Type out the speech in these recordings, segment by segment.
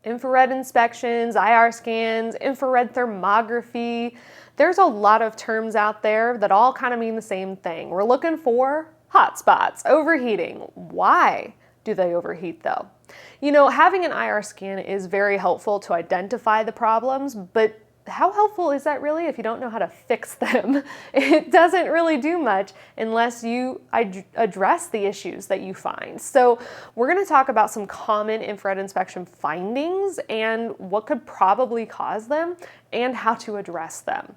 Infrared inspections, IR scans, infrared thermography. There's a lot of terms out there that all kind of mean the same thing. We're looking for hot spots, overheating. Why do they overheat though? You know, having an IR scan is very helpful to identify the problems, but how helpful is that really if you don't know how to fix them? It doesn't really do much unless you address the issues that you find. So we're going to talk about some common infrared inspection findings and what could probably cause them and how to address them.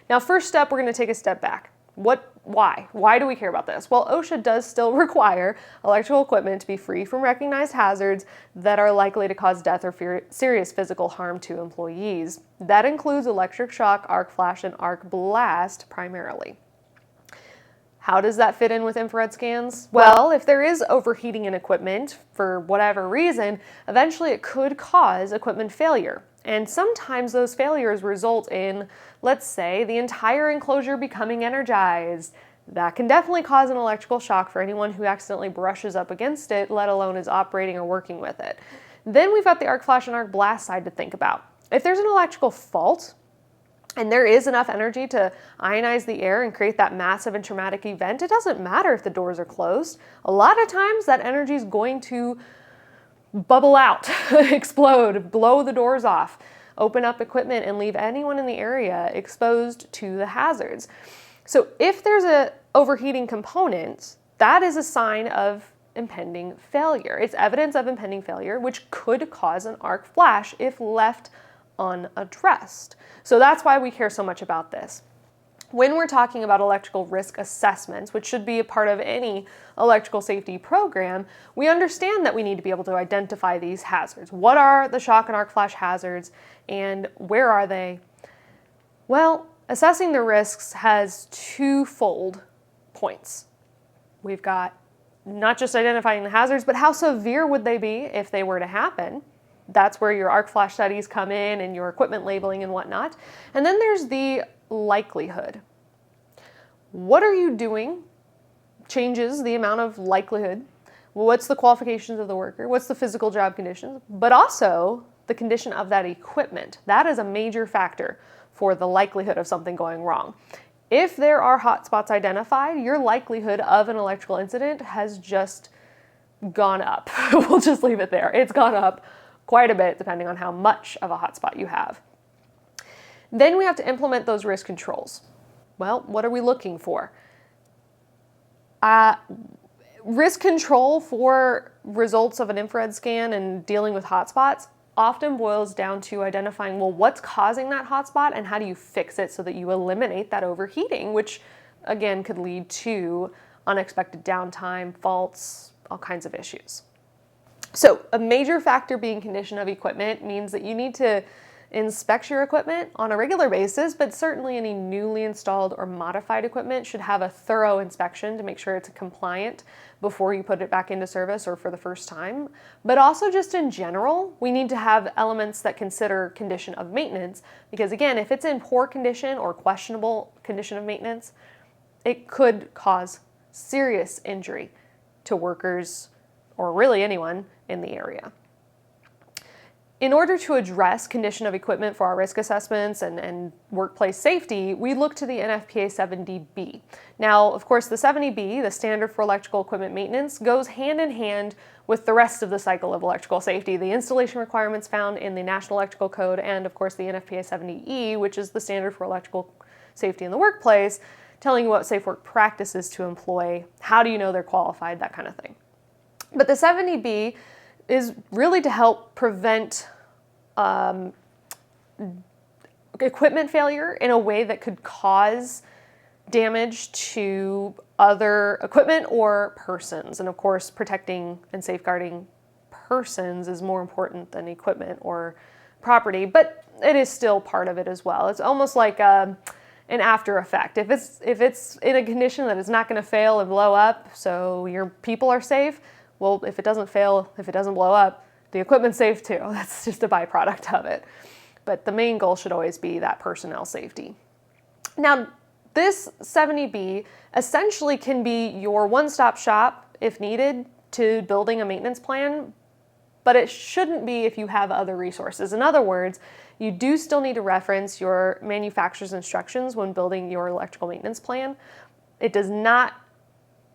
Now, first up, we're going to take a step back. Why? Why do we care about this? Well, OSHA does still require electrical equipment to be free from recognized hazards that are likely to cause death or serious physical harm to employees. That includes electric shock, arc flash, and arc blast primarily. How does that fit in with infrared scans? Well, if there is overheating in equipment for whatever reason, eventually it could cause equipment failure. And sometimes those failures result in, let's say, the entire enclosure becoming energized. That can definitely cause an electrical shock for anyone who accidentally brushes up against it, let alone is operating or working with it. Then we've got the arc flash and arc blast side to think about. If there's an electrical fault, and there is enough energy to ionize the air and create that massive and traumatic event, it doesn't matter if the doors are closed. A lot of times that energy is going to bubble out, explode, blow the doors off, open up equipment, and leave anyone in the area exposed to the hazards. So if there's a overheating component, that is a sign of impending failure. It's evidence of impending failure, which could cause an arc flash if left unaddressed. So that's why we care so much about this. When we're talking about electrical risk assessments, which should be a part of any electrical safety program, we understand that we need to be able to identify these hazards. What are the shock and arc flash hazards, and where are they? Well, assessing the risks has twofold points. We've got not just identifying the hazards, but how severe would they be if they were to happen? That's where your arc flash studies come in and your equipment labeling and whatnot. And then there's the likelihood. What are you doing changes the amount of likelihood. What's the qualifications of the worker? What's the physical job conditions? But also the condition of that equipment. That is a major factor for the likelihood of something going wrong. If there are hot spots identified, your likelihood of an electrical incident has just gone up. We'll just leave it there. It's gone up quite a bit depending on how much of a hotspot you have. Then we have to implement those risk controls. Well, what are we looking for? Risk control for results of an infrared scan and dealing with hotspots often boils down to identifying, well, what's causing that hotspot and how do you fix it so that you eliminate that overheating, which again could lead to unexpected downtime, faults, all kinds of issues. So a major factor being condition of equipment means that you need to inspect your equipment on a regular basis, but certainly any newly installed or modified equipment should have a thorough inspection to make sure it's compliant before you put it back into service or for the first time. But also just in general, we need to have elements that consider condition of maintenance, because again, if it's in poor condition or questionable condition of maintenance, it could cause serious injury to workers or really anyone in the area. In order to address condition of equipment for our risk assessments and workplace safety, we look to the NFPA 70B. Now, of course, the 70B, the standard for electrical equipment maintenance, goes hand in hand with the rest of the cycle of electrical safety. The installation requirements found in the National Electrical Code and, of course, the NFPA 70E, which is the standard for electrical safety in the workplace, telling you what safe work practices to employ, how do you know they're qualified, that kind of thing. But the 70B is really to help prevent equipment failure in a way that could cause damage to other equipment or persons. And of course, protecting and safeguarding persons is more important than equipment or property, but it is still part of it as well. It's almost like an after effect. If it's in a condition that it's not going to fail and blow up, so your people are safe, well, if it doesn't fail, if it doesn't blow up, the equipment's safe too. That's just a byproduct of it. But the main goal should always be that personnel safety. Now, this 70B essentially can be your one-stop shop, if needed, to building a maintenance plan but it shouldn't be if you have other resources. In other words, you do still need to reference your manufacturer's instructions when building your electrical maintenance plan. It does not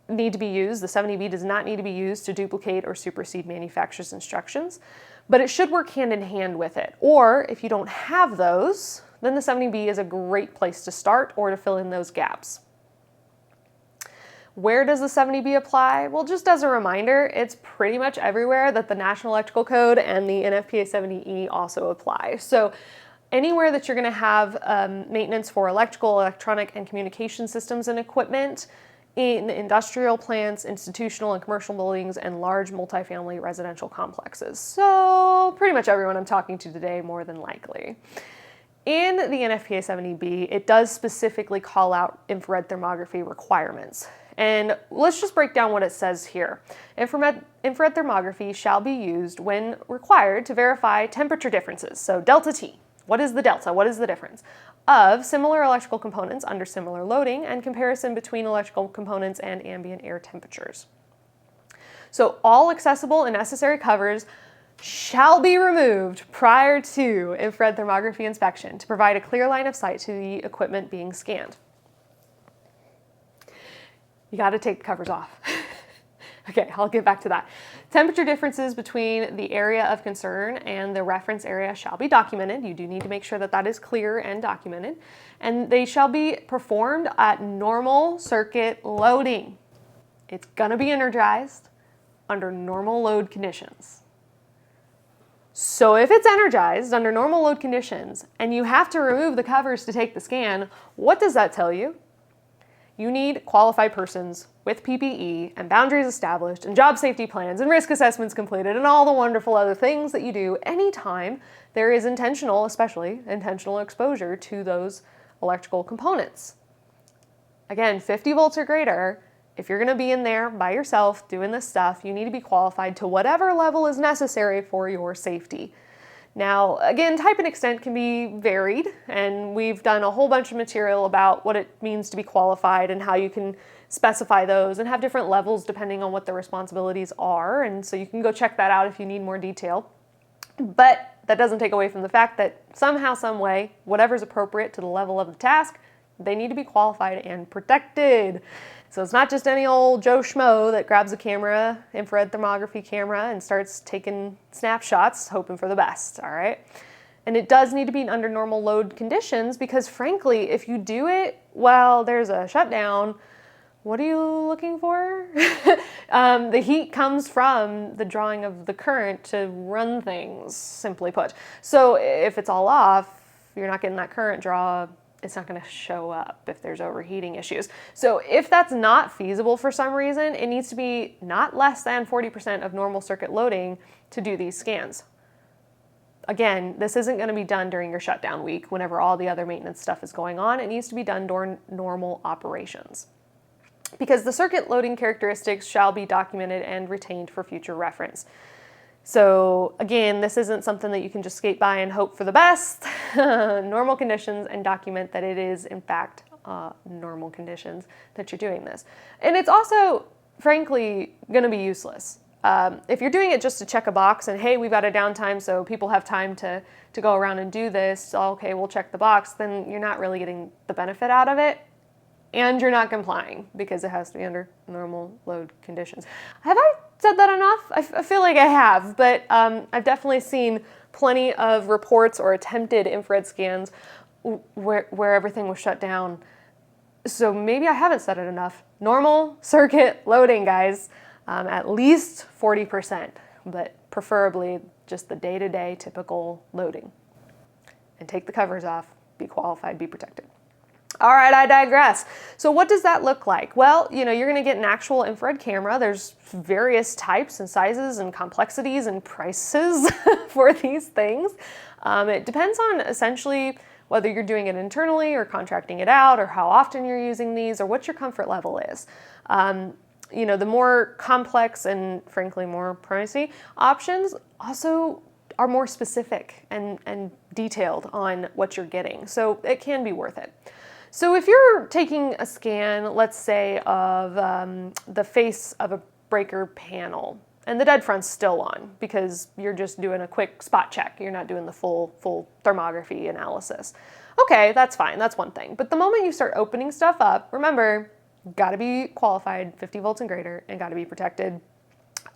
need to be used, the 70B does not need to be used to duplicate or supersede manufacturer's instructions, but it should work hand in hand with it. Or if you don't have those, then the 70B is a great place to start or to fill in those gaps. Where does the 70B apply? Well, just as a reminder, it's pretty much everywhere that the National Electrical Code and the NFPA 70E also apply. So anywhere that you're going to have maintenance for electrical, electronic, and communication systems and equipment in industrial plants, institutional and commercial buildings, and large multifamily residential complexes. So pretty much everyone I'm talking to today, more than likely. In the NFPA 70B, it does specifically call out infrared thermography requirements. And let's just break down what it says here. Infrared thermography shall be used when required to verify temperature differences. So delta T, what is the delta? What is the difference? Of similar electrical components under similar loading and comparison between electrical components and ambient air temperatures. So all accessible and necessary covers shall be removed prior to infrared thermography inspection to provide a clear line of sight to the equipment being scanned. You got to take the covers off. Okay, I'll get back to that. Temperature differences between the area of concern and the reference area shall be documented. You do need to make sure that that is clear and documented. And they shall be performed at normal circuit loading. It's going to be energized under normal load conditions. So if it's energized under normal load conditions and you have to remove the covers to take the scan, what does that tell you? You need qualified persons with PPE and boundaries established and job safety plans and risk assessments completed and all the wonderful other things that you do anytime there is especially intentional exposure to those electrical components. Again, 50 volts or greater, if you're going to be in there by yourself doing this stuff, you need to be qualified to whatever level is necessary for your safety. Now, again, type and extent can be varied, and we've done a whole bunch of material about what it means to be qualified and how you can specify those and have different levels depending on what the responsibilities are, and so you can go check that out if you need more detail. But that doesn't take away from the fact that somehow, some way, whatever's appropriate to the level of the task, they need to be qualified and protected. So it's not just any old Joe Schmo that grabs a camera, infrared thermography camera, and starts taking snapshots, hoping for the best, all right? And it does need to be under normal load conditions because frankly, if you do it while there's a shutdown, what are you looking for? The heat comes from the drawing of the current to run things, simply put. So if it's all off, you're not getting that current draw, it's not going to show up if there's overheating issues. So if that's not feasible for some reason, it needs to be not less than 40% of normal circuit loading to do these scans. Again, this isn't going to be done during your shutdown week whenever all the other maintenance stuff is going on. It needs to be done during normal operations, because the circuit loading characteristics shall be documented and retained for future reference. So again, this isn't something that you can just skate by and hope for the best. Normal conditions, and document that it is in fact normal conditions that you're doing this. And it's also, frankly, going to be useless. If you're doing it just to check a box and hey, we've got a downtime so people have time to go around and do this, okay, we'll check the box, then you're not really getting the benefit out of it. And you're not complying because it has to be under normal load conditions. Have I said that enough? I feel like I have, but I've definitely seen plenty of reports or attempted infrared scans where everything was shut down. So maybe I haven't said it enough. Normal circuit loading, guys, at least 40%, but preferably just the day-to-day typical loading. And take the covers off, be qualified, be protected. All right, I digress. So what does that look like? Well, you're going to get an actual infrared camera. There's various types and sizes and complexities and prices for these things. It depends on essentially whether you're doing it internally or contracting it out or how often you're using these or what your comfort level is. The more complex and frankly more pricey options also are more specific and detailed on what you're getting. So it can be worth it. So if you're taking a scan, let's say, of the face of a breaker panel, and the dead front's still on because you're just doing a quick spot check. You're not doing the full thermography analysis. Okay, that's fine. That's one thing. But the moment you start opening stuff up, remember, got to be qualified 50 volts and greater and got to be protected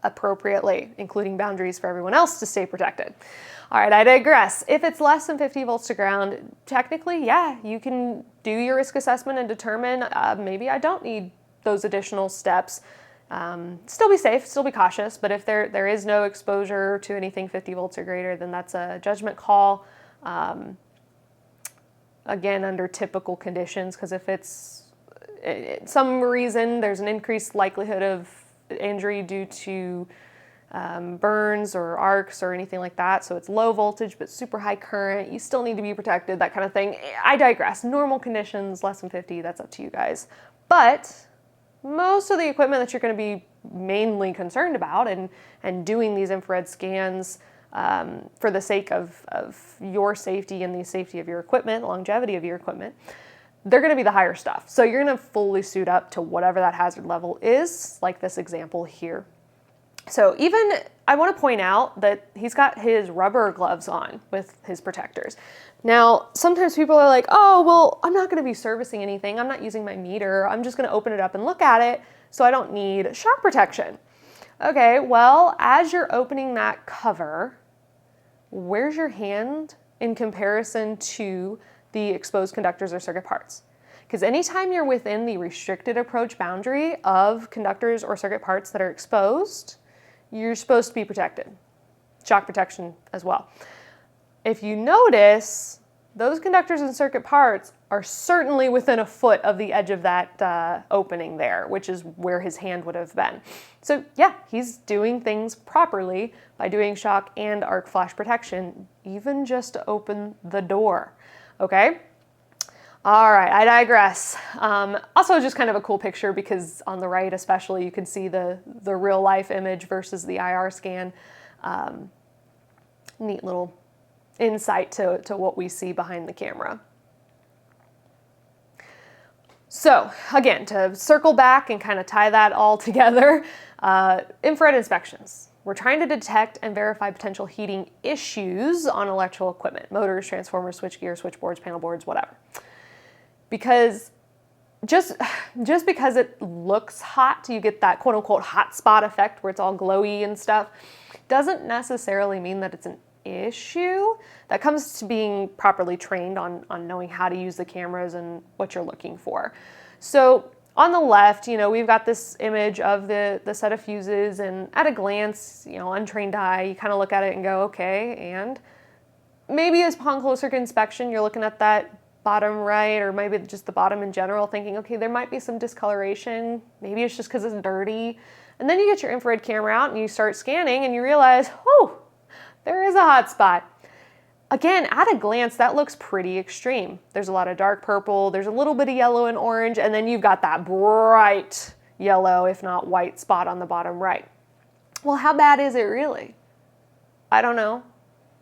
appropriately, including boundaries for everyone else to stay protected. All right, I digress. If it's less than 50 volts to ground, technically, yeah, you can do your risk assessment and determine maybe I don't need those additional steps. Still be safe, still be cautious, but if there is no exposure to anything 50 volts or greater, then that's a judgment call. Again, under typical conditions, because if it's some reason there's an increased likelihood of injury due to burns or arcs or anything like that, so it's low voltage but super high current, you still need to be protected, that kind of thing. I digress. Normal conditions, less than 50, that's up to you guys. But most of the equipment that you're going to be mainly concerned about and doing these infrared scans for the sake of your safety and the safety of your equipment, longevity of your equipment, they're going to be the higher stuff. So you're going to fully suit up to whatever that hazard level is, like this example here. So even, I want to point out that he's got his rubber gloves on with his protectors. Now, sometimes people are like, oh, well, I'm not going to be servicing anything. I'm not using my meter. I'm just going to open it up and look at it, so I don't need shock protection. Okay, well, as you're opening that cover, where's your hand in comparison to the exposed conductors or circuit parts? Because anytime you're within the restricted approach boundary of conductors or circuit parts that are exposed, you're supposed to be protected. Shock protection as well. If you notice, those conductors and circuit parts are certainly within a foot of the edge of that opening there, which is where his hand would have been. So yeah, he's doing things properly by doing shock and arc flash protection, even just to open the door, okay? All right, I digress. Also just kind of a cool picture because on the right especially you can see the real life image versus the IR scan. Neat little insight to what we see behind the camera. So again, to circle back and kind of tie that all together, infrared inspections. We're trying to detect and verify potential heating issues on electrical equipment, motors, transformers, switchgear, switchboards, panel boards, whatever. Because just because it looks hot, you get that quote unquote hot spot effect where it's all glowy and stuff, doesn't necessarily mean that it's an issue. That comes to being properly trained on knowing how to use the cameras and what you're looking for. So on the left, we've got this image of the set of fuses, and at a glance, untrained eye, you kind of look at it and go, okay, and maybe upon closer inspection, you're looking at that bottom right, or maybe just the bottom in general, thinking, okay, there might be some discoloration. Maybe it's just because it's dirty. And then you get your infrared camera out and you start scanning and you realize, oh, there is a hot spot. Again, at a glance, that looks pretty extreme. There's a lot of dark purple, there's a little bit of yellow and orange, and then you've got that bright yellow, if not white spot on the bottom right. Well, how bad is it really? I don't know.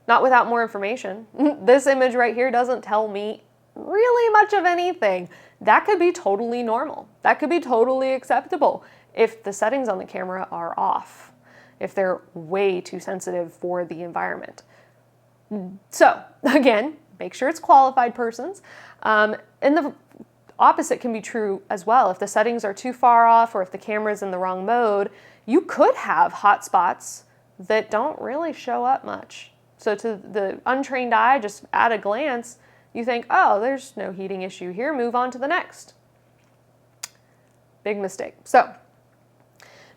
Not without more information. This image right here doesn't tell me really much of anything. That could be totally normal. That could be totally acceptable if the settings on the camera are off, if they're way too sensitive for the environment. So again, make sure it's qualified persons. And the opposite can be true as well. If the settings are too far off or if the camera's in the wrong mode, you could have hot spots that don't really show up much. So to the untrained eye, just at a glance, you think, oh, there's no heating issue here, move on to the next. Big mistake. So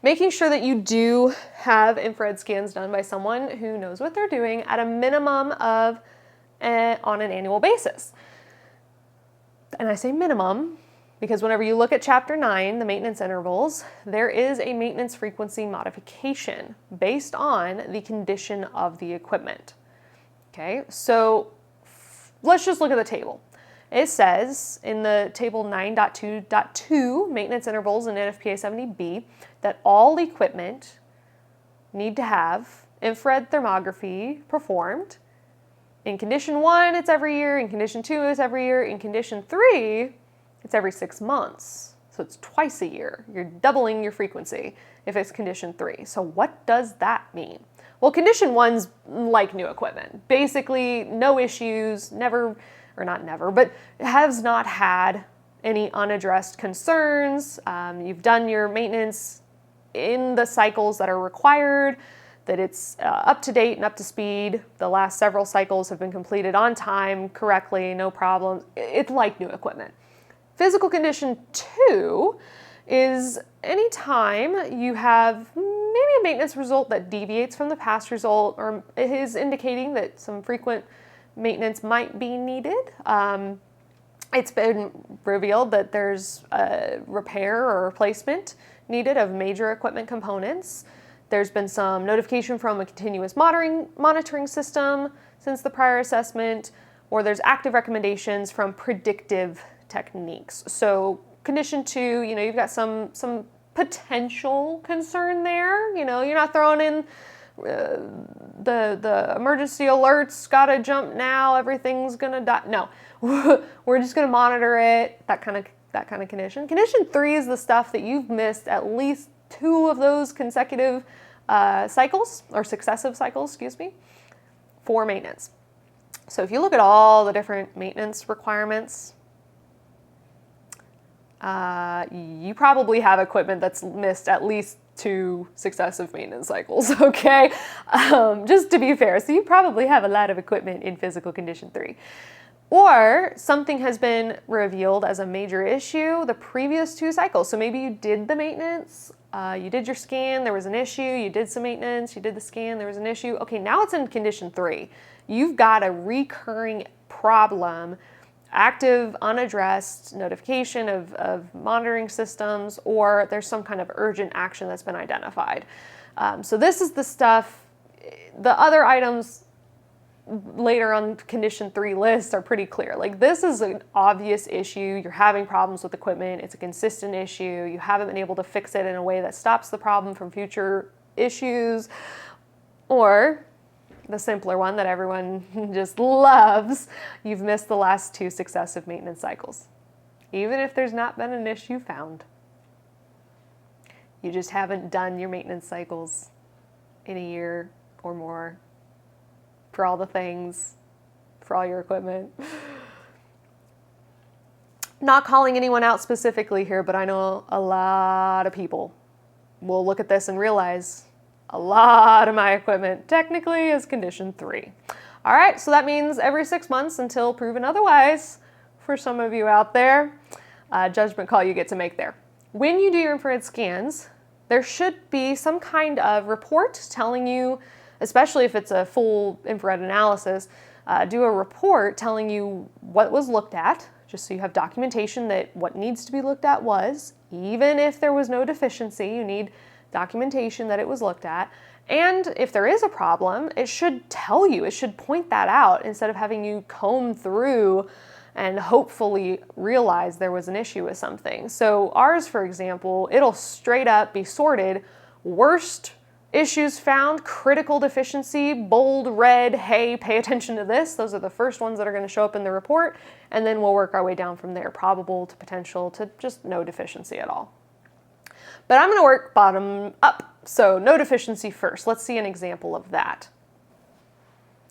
making sure that you do have infrared scans done by someone who knows what they're doing at a minimum of on an annual basis. And I say minimum because whenever you look at Chapter 9, the maintenance intervals, there is a maintenance frequency modification based on the condition of the equipment. Okay, so let's just look at the table. It says in the table 9.2.2, maintenance intervals in NFPA 70B, that all equipment need to have infrared thermography performed. In condition 1, it's every year. In condition 2, it's every year. In condition 3, it's every 6 months. So it's twice a year. You're doubling your frequency if it's condition 3. So what does that mean? Well, condition 1's like new equipment. Basically, no issues, never, or not never, but has not had any unaddressed concerns. You've done your maintenance in the cycles that are required, that it's up to date and up to speed. The last several cycles have been completed on time, correctly, no problems. It's like new equipment. Physical condition 2 is anytime you have maybe a maintenance result that deviates from the past result or is indicating that some frequent maintenance might be needed. It's been revealed that there's a repair or replacement needed of major equipment components. There's been some notification from a continuous monitoring system since the prior assessment, or there's active recommendations from predictive techniques. So condition 2, you've got some potential concern there. You're not throwing in the emergency alerts, gotta jump now, everything's gonna die. No, we're just gonna monitor it, that kind of condition. Condition 3 is the stuff that you've missed at least 2 of those consecutive cycles, or successive cycles, for maintenance. So if you look at all the different maintenance requirements, you probably have equipment that's missed at least 2 successive maintenance cycles, okay? Just to be fair. So you probably have a lot of equipment in physical condition 3. Or something has been revealed as a major issue the previous 2 cycles. So maybe you did the maintenance, you did your scan, there was an issue, you did some maintenance, you did the scan, there was an issue. Okay, now it's in condition 3. You've got a recurring problem, active, unaddressed notification of monitoring systems, or there's some kind of urgent action that's been identified. So this is the stuff. The other items later on condition 3 list are pretty clear. Like, this is an obvious issue. You're having problems with equipment. It's a consistent issue. You haven't been able to fix it in a way that stops the problem from future issues. Or the simpler one that everyone just loves, you've missed the last 2 successive maintenance cycles. Even if there's not been an issue found. You just haven't done your maintenance cycles in a year or more for all the things, for all your equipment. Not calling anyone out specifically here, but I know a lot of people will look at this and realize a lot of my equipment technically is condition 3. All right, so that means every 6 months until proven otherwise for some of you out there. Judgment call you get to make there. When you do your infrared scans, there should be some kind of report telling you, especially if it's a full infrared analysis, do a report telling you what was looked at, just so you have documentation that what needs to be looked at was, even if there was no deficiency, you need documentation that it was looked at. And if there is a problem, it should tell you, it should point that out instead of having you comb through and hopefully realize there was an issue with something. So ours, for example, it'll straight up be sorted, worst issues found, critical deficiency, bold, red, hey, pay attention to this. Those are the first ones that are going to show up in the report, and then we'll work our way down from there, probable to potential to just no deficiency at all. But I'm going to work bottom up. So no deficiency first. Let's see an example of that.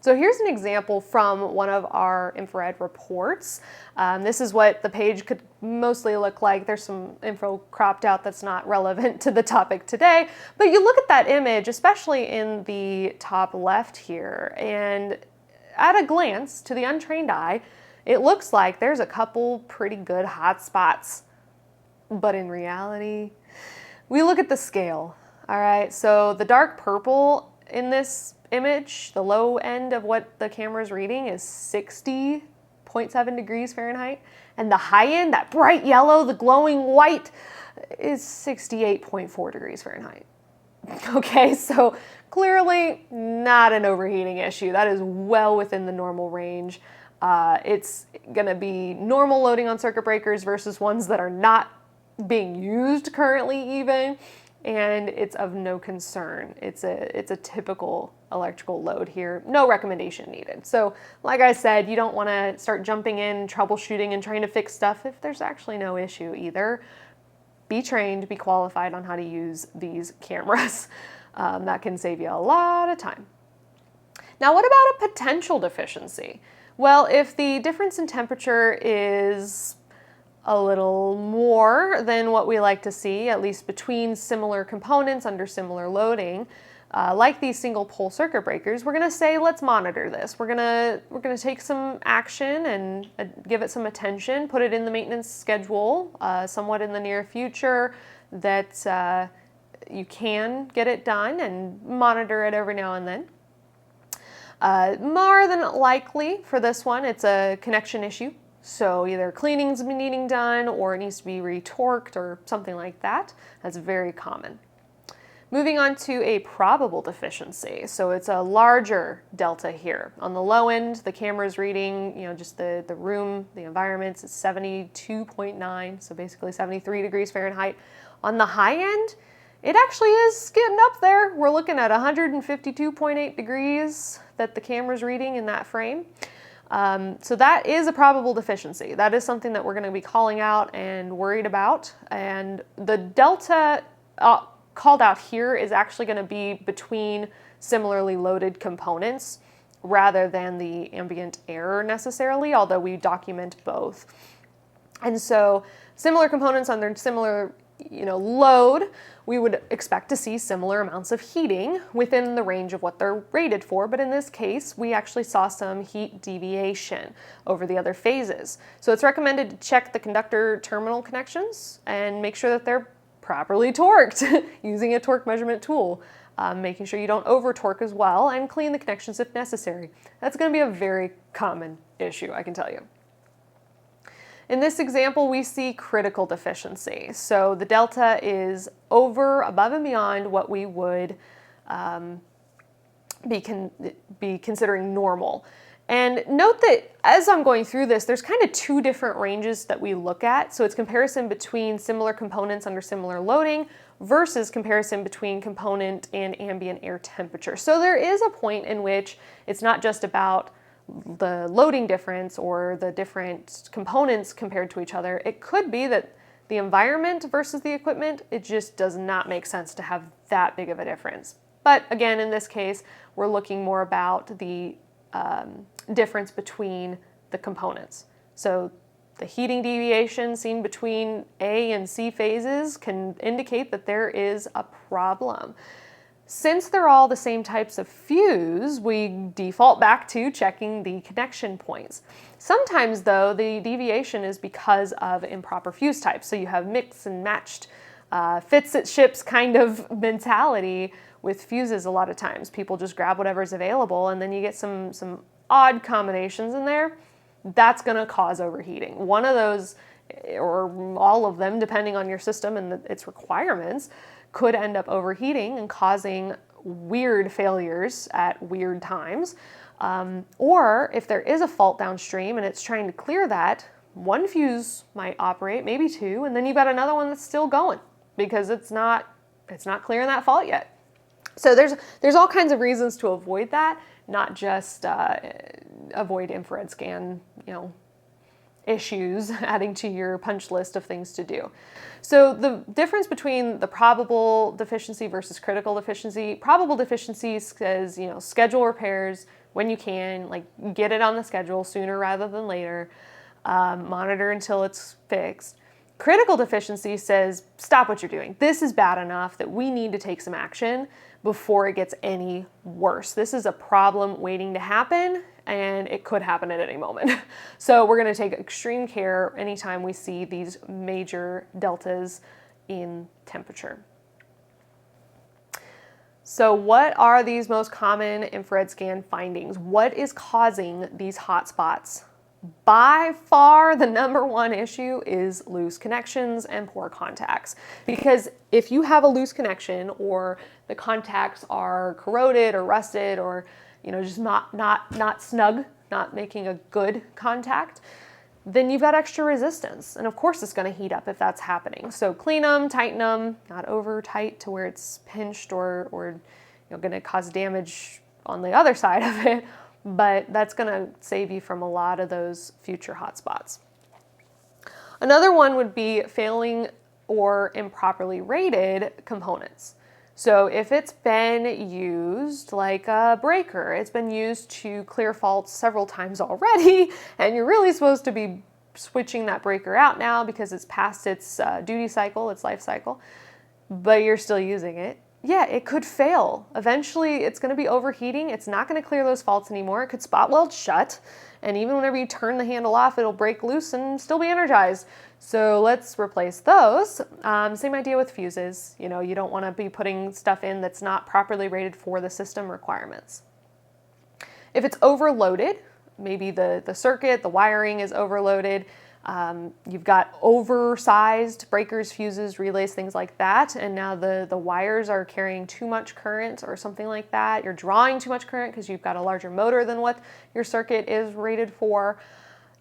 So here's an example from one of our infrared reports. This is what the page could mostly look like. There's some info cropped out that's not relevant to the topic today, but you look at that image, especially in the top left here, and at a glance, to the untrained eye, it looks like there's a couple pretty good hot spots. But in reality, we look at the scale, all right? So the dark purple in this image, the low end of what the camera's reading is 60.7 degrees Fahrenheit. And the high end, that bright yellow, the glowing white, is 68.4 degrees Fahrenheit. Okay, so clearly not an overheating issue. That is well within the normal range. It's gonna be normal loading on circuit breakers versus ones that are not being used currently even. And it's of no concern. It's a typical electrical load here. No recommendation needed. So like I said, you don't want to start jumping in, troubleshooting, and trying to fix stuff if there's actually no issue either. be trained, be qualified on how to use these cameras. That can save you a lot of time. Now, what about a potential deficiency? Well, if the difference in temperature is a little more than what we like to see, at least between similar components under similar loading, like these single pole circuit breakers, we're gonna say, let's monitor this. We're gonna take some action and give it some attention, put it in the maintenance schedule somewhat in the near future, that you can get it done and monitor it every now and then. More than likely for this one, it's a connection issue. So either cleaning's been needing done or it needs to be retorqued or something like that. That's very common. Moving on to a probable deficiency. So it's a larger delta here. On the low end, the camera's reading, just the room, the environment is 72.9, so basically 73 degrees Fahrenheit. On the high end, it actually is getting up there. We're looking at 152.8 degrees that the camera's reading in that frame. So that is a probable deficiency. That is something that we're going to be calling out and worried about. And the delta called out here is actually going to be between similarly loaded components rather than the ambient error necessarily, although we document both. And so similar components under similar load, we would expect to see similar amounts of heating within the range of what they're rated for, but in this case, we actually saw some heat deviation over the other phases. So it's recommended to check the conductor terminal connections and make sure that they're properly torqued using a torque measurement tool, making sure you don't over torque as well, and clean the connections if necessary. That's going to be a very common issue, I can tell you. In this example, we see critical deficiency. So the delta is above and beyond what we would be considering normal. And note that as I'm going through this, there's kind of two different ranges that we look at. So it's comparison between similar components under similar loading versus comparison between component and ambient air temperature. So there is a point in which it's not just about the loading difference or the different components compared to each other. It could be that the environment versus the equipment, it just does not make sense to have that big of a difference. But again, in this case, we're looking more about the difference between the components. So the heating deviation seen between A and C phases can indicate that there is a problem. Since they're all the same types of fuse, we default back to checking the connection points. Sometimes, though, the deviation is because of improper fuse types. So you have mix and matched, fits it ships kind of mentality with fuses a lot of times. People just grab whatever's available, and then you get some odd combinations in there. That's going to cause overheating. One of those, or all of them, depending on your system and its requirements, could end up overheating and causing weird failures at weird times. Or if there is a fault downstream and it's trying to clear that, one fuse might operate, maybe two, and then you've got another one that's still going because it's not clearing that fault yet. So there's all kinds of reasons to avoid that, not just avoid infrared scan, issues adding to your punch list of things to do. So the difference between the probable deficiency versus critical deficiency, probable deficiency says, schedule repairs when you can, like get it on the schedule sooner rather than later, monitor until it's fixed. Critical deficiency says, stop what you're doing. This is bad enough that we need to take some action before it gets any worse. This is a problem waiting to happen, and it could happen at any moment. So we're going to take extreme care anytime we see these major deltas in temperature. So what are these most common infrared scan findings? What is causing these hot spots? By far, the number one issue is loose connections and poor contacts. Because if you have a loose connection, or the contacts are corroded or rusted, or just not snug, not making a good contact, then you've got extra resistance. And of course it's going to heat up if that's happening. So clean them, tighten them, not over tight to where it's pinched or going to cause damage on the other side of it. But that's going to save you from a lot of those future hotspots. Another one would be failing or improperly rated components. So if it's been used like a breaker, it's been used to clear faults several times already, and you're really supposed to be switching that breaker out now because it's past its duty cycle, its life cycle, but you're still using it, yeah, it could fail. Eventually, it's going to be overheating. It's not going to clear those faults anymore. It could spot weld shut, and even whenever you turn the handle off, it'll break loose and still be energized. So let's replace those. Same idea with fuses. You know, you don't want to be putting stuff in that's not properly rated for the system requirements. If it's overloaded, maybe the circuit, the wiring is overloaded, you've got oversized breakers, fuses, relays, things like that, and now the wires are carrying too much current or something like that. You're drawing too much current because you've got a larger motor than what your circuit is rated for.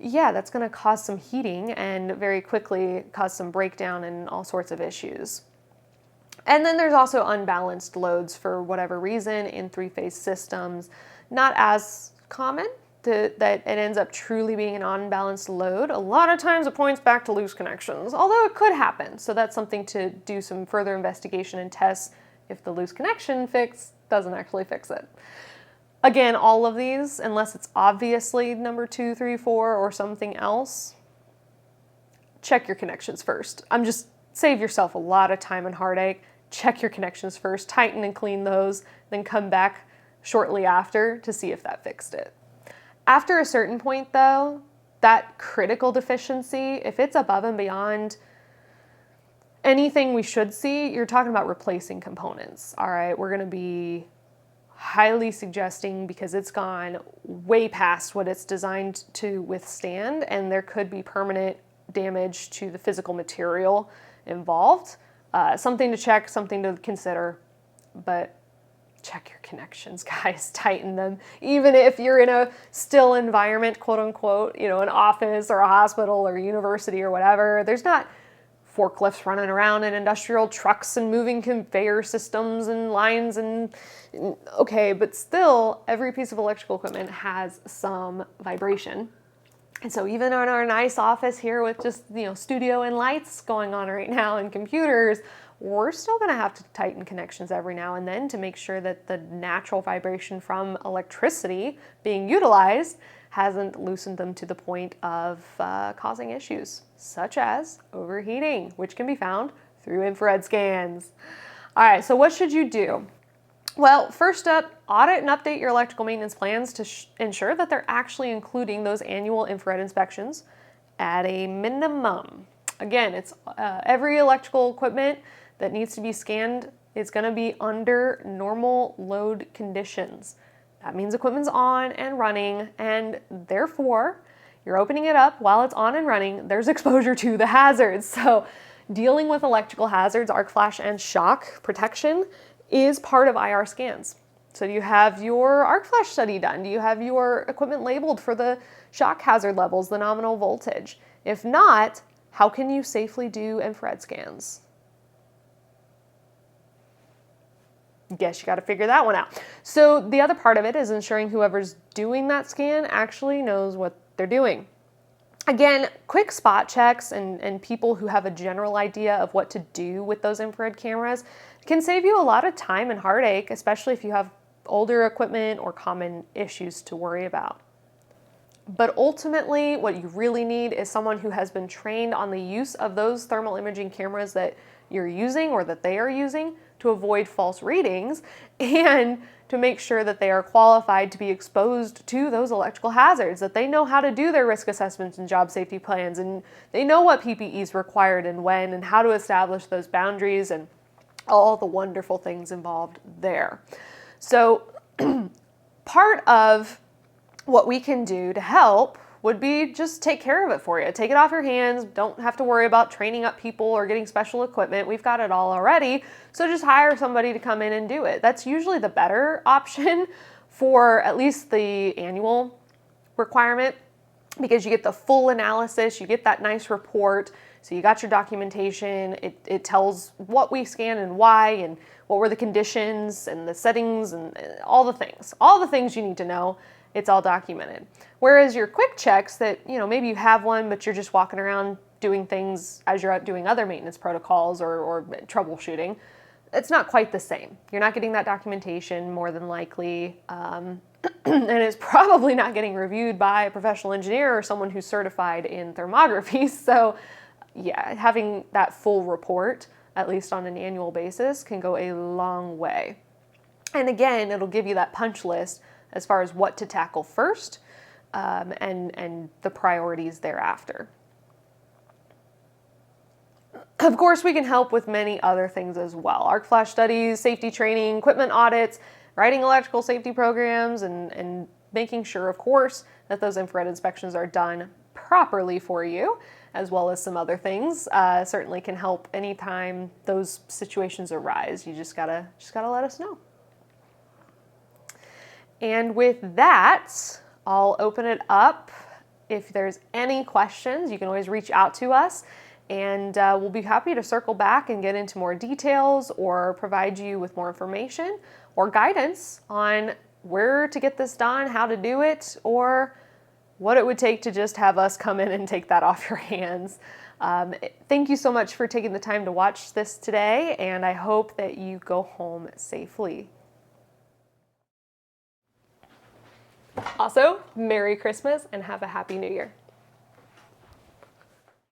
Yeah, that's going to cause some heating and very quickly cause some breakdown and all sorts of issues. And then there's also unbalanced loads for whatever reason in three-phase systems. Not as common that it ends up truly being an unbalanced load. A lot of times it points back to loose connections, although it could happen. So that's something to do some further investigation and tests if the loose connection fix doesn't actually fix it. Again, all of these, unless it's obviously number 2, 3, 4 or something else, check your connections first. Save yourself a lot of time and heartache. Check your connections first, tighten and clean those, then come back shortly after to see if that fixed it. After a certain point though, that critical deficiency, if it's above and beyond anything we should see, you're talking about replacing components. All right, we're gonna be highly suggesting, because it's gone way past what it's designed to withstand, and there could be permanent damage to the physical material involved. Something to check, something to consider, but check your connections, guys. Tighten them. Even if you're in a still environment, quote unquote, you know, an office or a hospital or university or whatever, there's not forklifts running around and industrial trucks and moving conveyor systems and lines and okay, but still every piece of electrical equipment has some vibration. And so even in our nice office here with just, you know, studio and lights going on right now and computers, we're still going to have to tighten connections every now and then to make sure that the natural vibration from electricity being utilized hasn't loosened them to the point of causing issues, such as overheating, which can be found through infrared scans. All right, so what should you do? Well, first up, audit and update your electrical maintenance plans to ensure that they're actually including those annual infrared inspections at a minimum. Again, it's every electrical equipment that needs to be scanned is going to be under normal load conditions. That means equipment's on and running, and therefore you're opening it up while it's on and running. There's exposure to the hazards. So dealing with electrical hazards, arc flash and shock protection is part of IR scans. So do you have your arc flash study done? Do you have your equipment labeled for the shock hazard levels, the nominal voltage? If not, how can you safely do infrared scans? Guess you got to figure that one out. So the other part of it is ensuring whoever's doing that scan actually knows what they're doing. Again, quick spot checks and people who have a general idea of what to do with those infrared cameras can save you a lot of time and heartache, especially if you have older equipment or common issues to worry about. But ultimately, what you really need is someone who has been trained on the use of those thermal imaging cameras that you're using or that they are using to avoid false readings and to make sure that they are qualified to be exposed to those electrical hazards, that they know how to do their risk assessments and job safety plans, and they know what PPE is required and when, and how to establish those boundaries and all the wonderful things involved there. So part of what we can do to help would be just take care of it for you. Take it off your hands. Don't have to worry about training up people or getting special equipment. We've got it all already. So just hire somebody to come in and do it. That's usually the better option for at least the annual requirement, because you get the full analysis, you get that nice report. So you got your documentation. It tells what we scanned and why, and what were the conditions and the settings and all the things you need to know. It's all documented. Whereas your quick checks that, you know, maybe you have one, but you're just walking around doing things as you're doing other maintenance protocols or troubleshooting. It's not quite the same. You're not getting that documentation more than likely, and it's probably not getting reviewed by a professional engineer or someone who's certified in thermography. So yeah, having that full report, at least on an annual basis, can go a long way. And again, it'll give you that punch list as far as what to tackle first, and the priorities thereafter. Of course, we can help with many other things as well. Arc flash studies, safety training, equipment audits, writing electrical safety programs, and making sure, of course, that those infrared inspections are done properly for you, as well as some other things. Certainly can help anytime those situations arise. You just gotta let us know. And with that, I'll open it up. If there's any questions, you can always reach out to us, and we'll be happy to circle back and get into more details or provide you with more information or guidance on where to get this done, how to do it, or what it would take to just have us come in and take that off your hands. Thank you so much for taking the time to watch this today, and I hope that you go home safely. Also, Merry Christmas and have a Happy New Year.